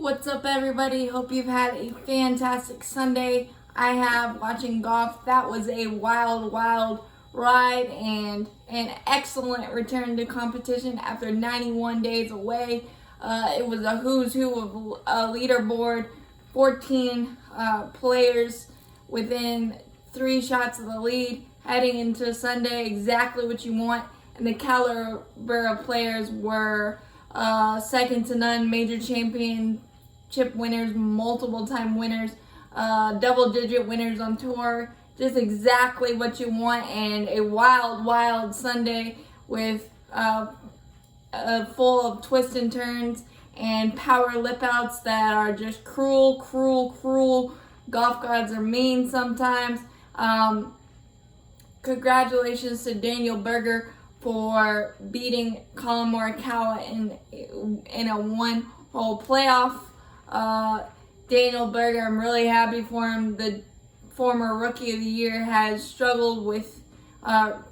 What's up, everybody? Hope you've had a fantastic Sunday. I have watching golf. That was a wild ride and an excellent return to competition after 91 days away. It was a who's who of a leaderboard, 14 players within 3 shots of the lead heading into Sunday. Exactly what you want. And the caliber of players were second to none. Major championship winners, multiple time winners, double-digit winners on tour. Just exactly what you want, and a wild Sunday with full of twists and turns and power lip outs that are just cruel. Golf gods are mean sometimes. Congratulations to Daniel Berger for beating Collin Morikawa in a one-hole playoff. Daniel Berger, I'm really happy for him. The former Rookie of the Year has struggled with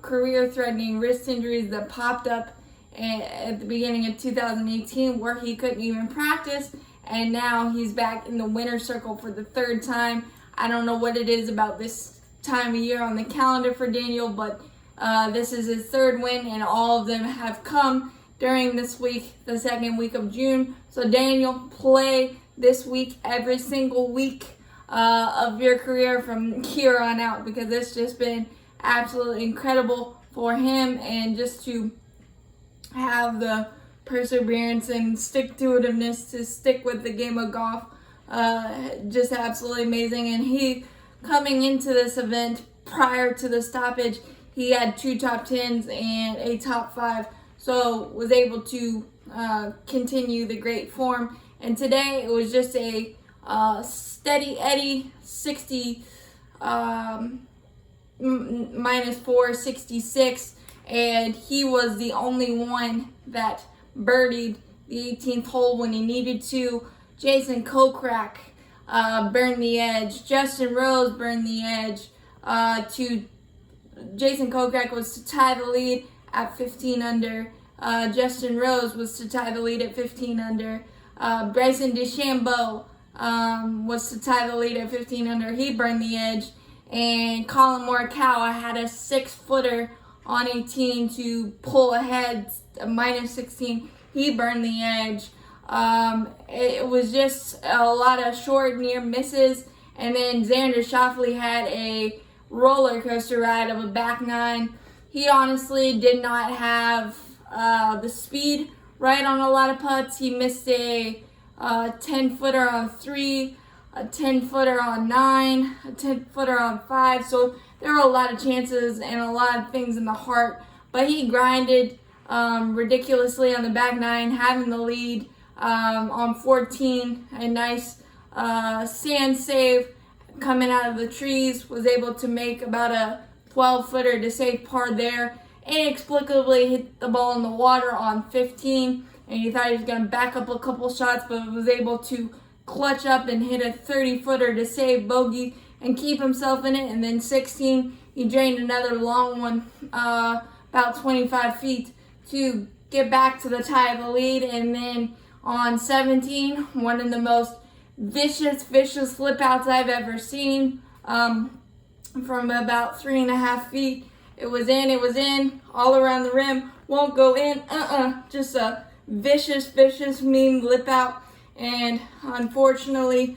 career-threatening wrist injuries that popped up at the beginning of 2018 where he couldn't even practice, and now he's back in the winner's circle for the 3rd time. I don't know what it is about this time of year on the calendar for Daniel, but this is his 3rd win, and all of them have come during this week, the 2nd week of June. So Daniel, play this week every single week of your career from here on out, because it's just been absolutely incredible for him, and just to have the perseverance and stick-to-itiveness to stick with the game of golf, just absolutely amazing. And he, coming into this event prior to the stoppage, he had 2 top 10s and a top 5, so was able to continue the great form. And today it was just a steady Eddie 60 -4, 66, and he was the only one that birdied the 18th hole when he needed to. Jason Kokrak burned the edge. Justin Rose burned the edge. Jason Kokrak was to tie the lead at 15 under. Justin Rose was to tie the lead at 15 under. Bryson DeChambeau was to tie the lead at 15 under. He burned the edge. And Collin Morikawa had a 6-footer on 18 to pull ahead, -16. He burned the edge. It was just a lot of short near misses. And then Xander Schauffele had a roller coaster ride of a back 9. He honestly did not have the speed right on a lot of putts. He missed a 10-footer on 3, a 10-footer on 9, a 10-footer on 5. So there were a lot of chances and a lot of things in the heart. But he grinded ridiculously on the back 9, having the lead on 14. A nice sand save coming out of the trees. Was able to make about a 12-footer to save par there. Inexplicably hit the ball in the water on 15, and he thought he was going to back up a couple shots, but was able to clutch up and hit a 30-footer to save bogey and keep himself in it. And then 16, he drained another long one, about 25 feet, to get back to the tie of the lead. And then on 17, one of the most vicious slip outs I've ever seen, from about 3.5 feet. It was in, all around the rim, won't go in, just a vicious, mean lip out. And unfortunately,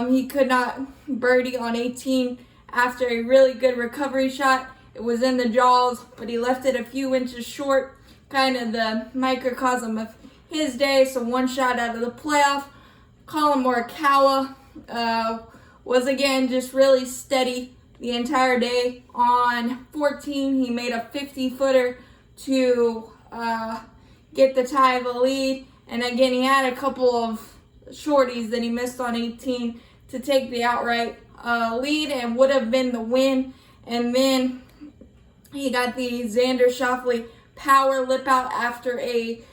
he could not birdie on 18 after a really good recovery shot. It was in the jaws, but he left it a few inches short, kind of the microcosm of his day, so 1 shot out of the playoff. Collin Morikawa was again just really steady the entire day. On 14, he made a 50-footer to get the tie of the lead. And again, he had a couple of shorties that he missed on 18 to take the outright lead and would have been the win. And then he got the Xander Schauffele power lip out after a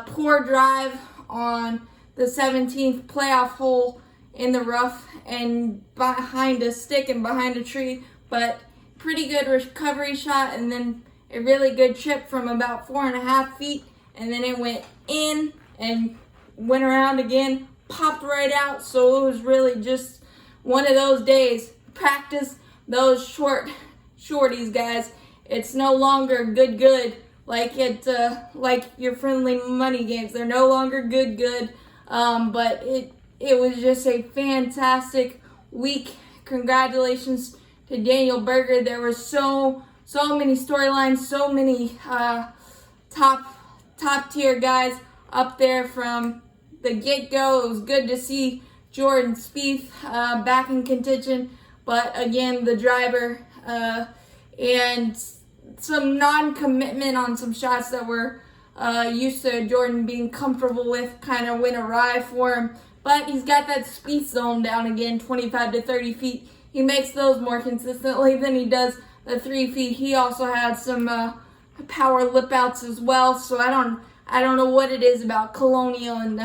poor drive on the 17th playoff hole in the rough and behind a stick and behind a tree, but pretty good recovery shot, and then a really good chip from about 4.5 feet, and then it went in and went around again, popped right out. So it was really just one of those days. Practice those shorties, guys. It's no longer good like like your friendly money games. They're no longer good. But it was just a fantastic week. Congratulations to Daniel Berger. There were so many storylines, so many top tier guys up there from the get-go. It was good to see Jordan Spieth back in contention, but again, the driver and some non-commitment on some shots that were used to Jordan being comfortable with kind of went awry for him. But he's got that Spieth zone down again, 25 to 30 feet. He makes those more consistently than he does the 3 feet. He also had some power lip outs as well. So I don't know what it is about Colonial and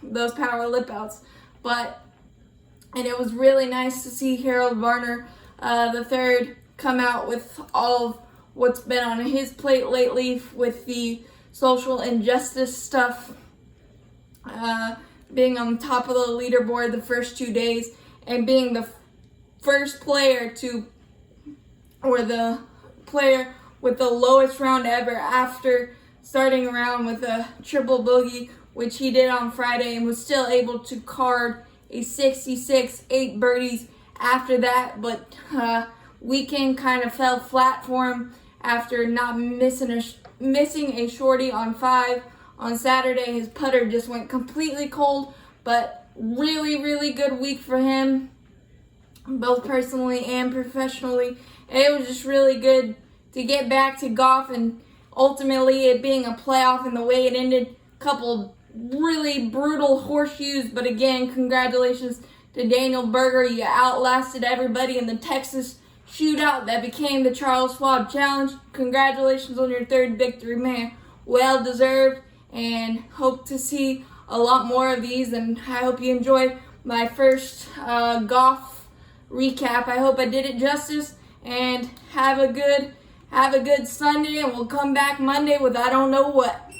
those power lip outs, and it was really nice to see Harold Varner III come out with all of what's been on his plate lately with the social injustice stuff, being on top of the leaderboard the first 2 days and being the first player or the player with the lowest round ever after starting around with a triple bogey, which he did on Friday, and was still able to card a 66, 8 birdies after that. But weekend kind of fell flat for him after not missing a shorty on 5. On Saturday, his putter just went completely cold, but really good week for him, both personally and professionally. And it was just really good to get back to golf, and ultimately it being a playoff and the way it ended, couple really brutal horseshoes. But again, congratulations to Daniel Berger. You outlasted everybody in the Texas shootout that became the Charles Schwab Challenge. Congratulations on your 3rd victory, man. Well deserved, and hope to see a lot more of these. And I hope you enjoyed my first golf recap. I hope I did it justice, and have a good Sunday, and we'll come back Monday with I don't know what.